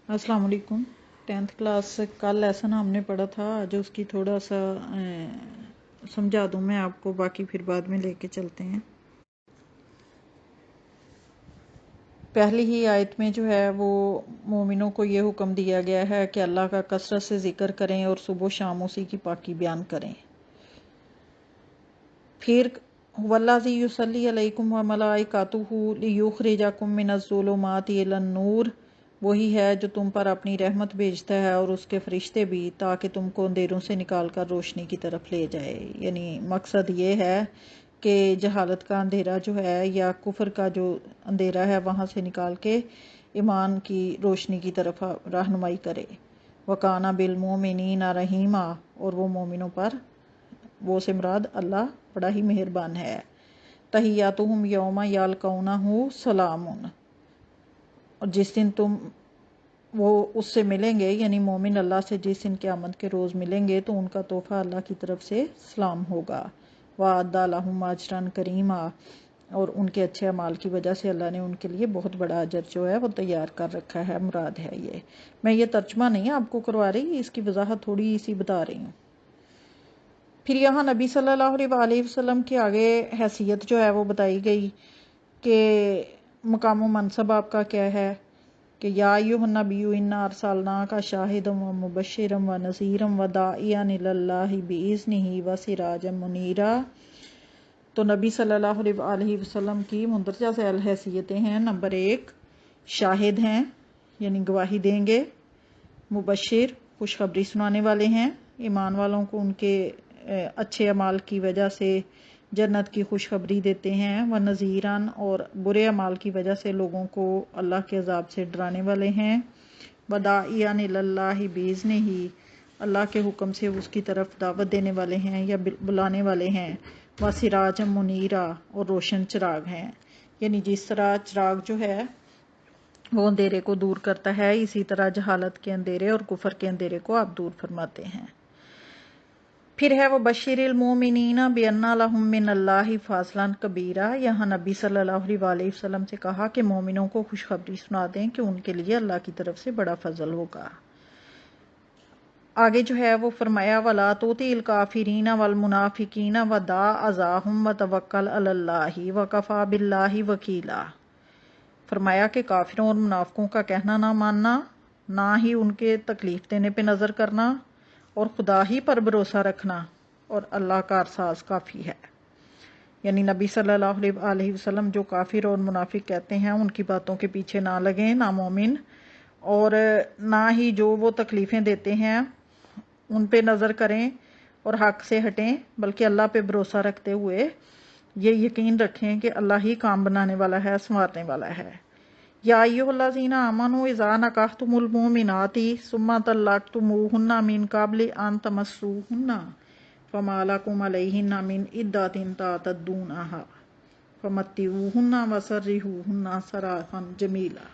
अस्सलाम वालेकुम। 10th class कल लेसन हमने पढ़ा था, आज उसकी थोड़ा सा समझा दूँ मैं आपको, बाकी फिर बाद में लेके चलते हैं। पहली ही आयत में जो है वो मोमिनों को ये हुक्म दिया गया है कि अल्लाह का कसरत से ज़िक्र करें और सुबह शाम उसी की पाकी बयान करें। फिर वल्लाज़ी युसल्ली अलैकुम व मलाइकातुहु लियुखरिजकुम मिनज़्ज़ुलुमाति इलन नूर, वही है जो तुम पर अपनी रहमत भेजता है और उसके फरिश्ते भी, ताकि तुमको अंधेरों से निकाल कर रोशनी की तरफ ले जाए। यानी मकसद ये है कि जहालत का अंधेरा जो है या कुफर का जो अंधेरा है वहाँ से निकाल के ईमान की रोशनी की तरफ रहनुमाई करे। वकाना बिल मोमिनीना रहीमा, और वो मोमिनों पर, वो से मुराद अल्लाह बड़ा ही मेहरबान है। तहियातुहुम यौमा यल्कौनहु सलामुन, और जिस दिन तुम वो उससे मिलेंगे यानी मोमिन अल्लाह से जिस दिन क़यामत के रोज़ मिलेंगे तो उनका तोहफ़ा अल्लाह की तरफ से सलाम होगा। वअद्दा लहुम अजरन करीमा, और उनके अच्छे अमाल की वजह से अल्लाह ने उनके लिए बहुत बड़ा अजर जो है वो तैयार कर रखा है। मुराद है ये, मैं ये तर्जमा नहीं आपको करवा रही, इसकी वजाहत थोड़ी सी बता रही हूँ। फिर यहाँ नबी सल्लल्लाहु अलैहि वसल्लम की आगे हैसियत जो है वो बताई गई कि मकाम व मनसब आपका क्या है कि या अय्युहन नबिय्यु इन्ना अरसलनाका शाहिदम व मुबश्शिरम व नज़ीरम व दाइयन इलल्लाहि बिइज़्निहि व सिराजम मुनीरा। तो नबी सल्लल्लाहु अलैहि वसल्लम की मुंदरजा ज़ैल हैसियतें हैं। नंबर 1 शाहिद हैं, यानी गवाही देंगे। मुबश्शिर, खुशखबरी सुनाने वाले हैं। ईमान वालों को उनके अच्छे अमाल की वजह से जन्नत की खुशखबरी देते हैं। व नज़ीरान, और बुरे अमाल की वजह से लोगों को अल्लाह के अजाब से डराने वाले हैं। वदाइयान इलल्लाहि बिइज़्निही, अल्लाह के हुक्म से उसकी तरफ दावत देने वाले हैं या बुलाने वाले हैं। व सिराजम मुनीरा, और रोशन चिराग हैं। यानी जिस तरह चिराग जो है वो अंधेरे को दूर करता है, इसी तरह जहालत के अंधेरे और कुफर के अंधेरे को आप दूर फरमाते हैं। फिर है वो बशीरिल मोमिनीना बिअन्ना लहुम मिनल्लाहि फ़ज़लन कबीरा। यहाँ नबी सल्लल्लाहु अलैहि वसल्लम से कहा कि मोमिनों को खुशखबरी सुना दें कि उनके लिए अल्लाह की तरफ से बड़ा फजल होगा। आगे जो है वो फरमाया वला तोतिल काफिरीना वल मुनाफिकीना व दा अज़ाहुम व तवक्कल अलल्लाहि व कफ़ा बिल्लाहि वकीला। फरमाया कि काफिरों और मुनाफिकों का कहना ना मानना, ना ही उनके तकलीफ देने पे नज़र करना, और खुदा ही पर भरोसा रखना, और अल्लाह का अरसाज काफ़ी है। यानी नबी सल्लल्लाहु अलैहि वसल्लम जो काफिर और मुनाफिक कहते हैं उनकी बातों के पीछे ना लगें, ना मोमिन, और ना ही जो वो तकलीफ़ें देते हैं उन पे नज़र करें और हक से हटें, बल्कि अल्लाह पे भरोसा रखते हुए ये यकीन रखें कि अल्लाह ही काम बनाने वाला है, संवारने वाला है। या अय्युहल्लज़ीना आमनू इज़ा नकाहतुमुल मुमिनाति सुम्मा तल्लक़्तुमूहुन्ना मिन क़ब्लि अन तमस्सूहुन्ना फमा लकुम अलैहिन्ना मिन इद्दतिन तातद्दूनहा फमत्तिऊहुन्ना वसर्रिहूहुन्ना सराहन जमीला।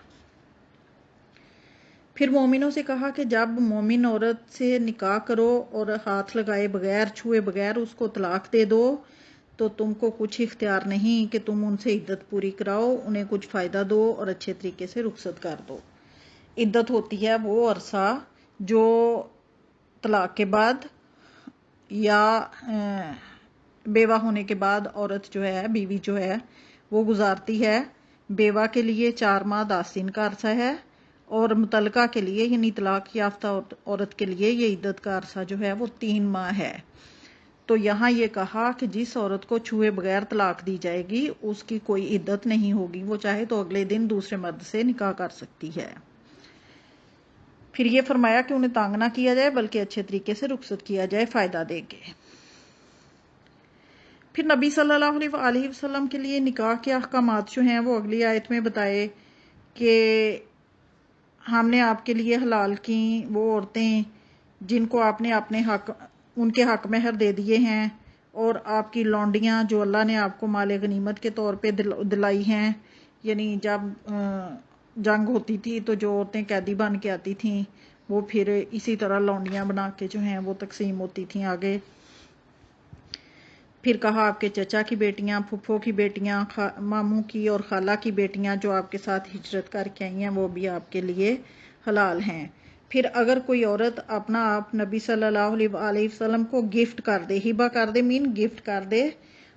फिर मोमिनों से कहा कि जब मोमिन औरत से निकाह करो और हाथ लगाए बगैर, छुए बगैर उसको तलाक दे दो, तो तुमको कुछ इख्तियार नहीं कि तुम उनसे इद्दत पूरी कराओ, उन्हें कुछ फ़ायदा दो और अच्छे तरीके से रुखसत कर दो। इद्दत होती है वो अरसा जो तलाक के बाद या बेवा होने के बाद औरत जो है, बीवी जो है वो गुजारती है। बेवा के लिए 4 माह 10 दिन का अरसा है, और मुतलका के लिए यानी तलाक याफ्ता औरत के लिए ये इद्दत का अरसा जो है वो 3 माह है। तो यहाँ ये कहा कि जिस औरत को छुए बगैर तलाक दी जाएगी उसकी कोई इद्दत नहीं होगी, वो चाहे तो अगले दिन दूसरे मर्द से निकाह कर सकती है। फिर ये फरमाया कि उन्हें तंग ना किया जाए बल्कि अच्छे तरीके से रुखसत किया जाए, फ़ायदा देके। फिर नबी सल्लल्लाहु अलैहि वसल्लम के लिए निकाह के अहकामात जो हैं वो अगली आयत में बताए कि हमने आपके लिए हलाल की वो औरतें जिनको आपने अपने हक, उनके हक महर दे दिए हैं, और आपकी लौंडियाँ जो अल्लाह ने आपको माल गनीमत के तौर पे दिलाई हैं। यानी जब जंग होती थी तो जो औरतें कैदी बन के आती थीं वो फिर इसी तरह लौंडियाँ बना के जो हैं वो तकसीम होती थीं आगे। फिर कहा आपके चचा की बेटियां, फुफ्फो की बेटियां, मामू की और खाला की बेटियां जो आपके साथ हिजरत करके आई हैं वो भी आपके लिए حلال ہیں۔ پھر اگر کوئی عورت اپنا آپ نبی صلی اللہ علیہ وسلم کو گفٹ کر دے، ہبہ کر دے مین گفٹ کر دے،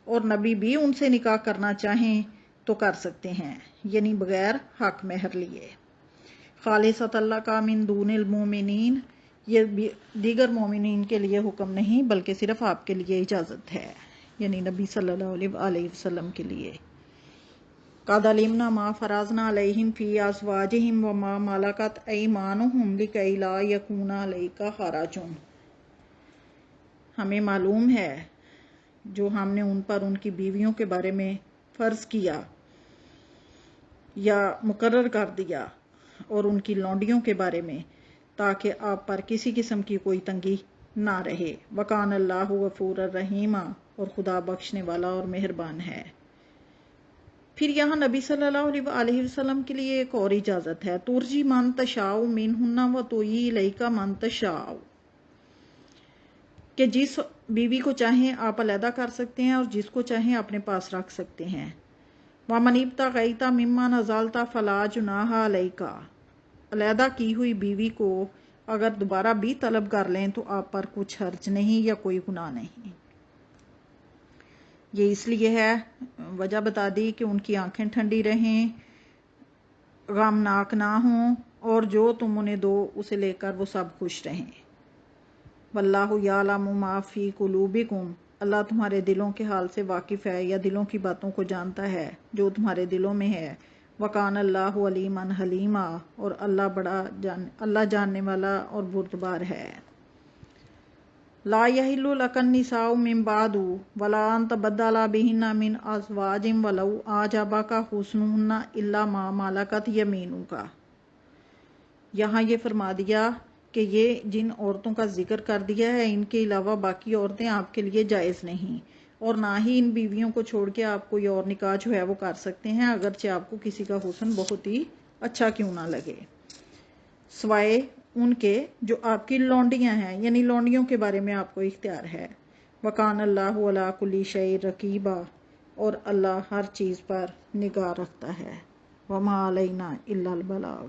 اور نبی بھی ان سے نکاح کرنا چاہیں تو کر سکتے ہیں، یعنی بغیر حق مہر لیے۔ خالصۃ اللہ کا من دون المومنین، یہ دیگر مومنین کے لیے حکم نہیں بلکہ صرف آپ کے لیے اجازت ہے، یعنی نبی صلی اللہ علیہ وسلم کے لیے۔ قد علمنا ما فرضنا علیہم فی ازواجہم وما ملکت ایمانہم لکی لا یکون علیک حرج، ہمیں معلوم ہے جو ہم نے ان پر ان کی بیویوں کے بارے میں فرض کیا یا مقرر کر دیا اور ان کی لونڈیوں کے بارے میں، تاکہ آپ پر کسی قسم کی کوئی تنگی نہ رہے۔ وکان اللہ غفور الرحیم، اور خدا بخشنے والا اور مہربان ہے۔ پھر یہاں نبی صلی اللہ علیہ وسلم کے لیے ایک اور اجازت ہے، ترجی من تشاء منہن وتؤوی الیک من تشاء، کہ جس بیوی کو چاہیں آپ علیحدہ کر سکتے ہیں اور جس کو چاہیں اپنے پاس رکھ سکتے ہیں۔ وَمَنِ ابْتَغَیْتَ مِمَّا نَزَلْتَ فَلَا جُنَاحَ عَلَیْکَ، علیحدہ کی ہوئی بیوی کو اگر دوبارہ بھی طلب کر لیں تو آپ پر کچھ حرج نہیں یا کوئی گناہ نہیں۔ یہ اس لیے ہے، وجہ بتا دی کہ ان کی آنکھیں ٹھنڈی رہیں، غمناک نہ ہوں، اور جو تم انہیں دو اسے لے کر وہ سب خوش رہیں۔ واللہ یعلم ما فی قلوبکم، اللہ تمہارے دلوں کے حال سے واقف ہے یا دلوں کی باتوں کو جانتا ہے جو تمہارے دلوں میں ہے۔ وکان اللہ علیما حلیما، اور اللہ جاننے والا اور بردبار ہے۔ لا یحل لک النساء من بعد ولا ان تبدل بہن من ازواج ولو اعجبک حسنہن الا ما ملکت یمینک، یہاں یہ فرما دیا کہ یہ جن عورتوں کا ذکر کر دیا ہے ان کے علاوہ باقی عورتیں آپ کے لیے جائز نہیں، اور نہ ہی ان بیویوں کو چھوڑ کے آپ کوئی اور نکاح جو ہے وہ کر سکتے ہیں، اگرچہ آپ کو کسی کا حسن بہت ہی اچھا کیوں نہ لگے، سوائے ان کے جو آپ کی لونڈیاں ہیں، یعنی لونڈیوں کے بارے میں آپ کو اختیار ہے۔ وکان اللہ علی کل شیء رقیبا، اور اللہ ہر چیز پر نگاہ رکھتا ہے۔ وما علینا الا البلاغ۔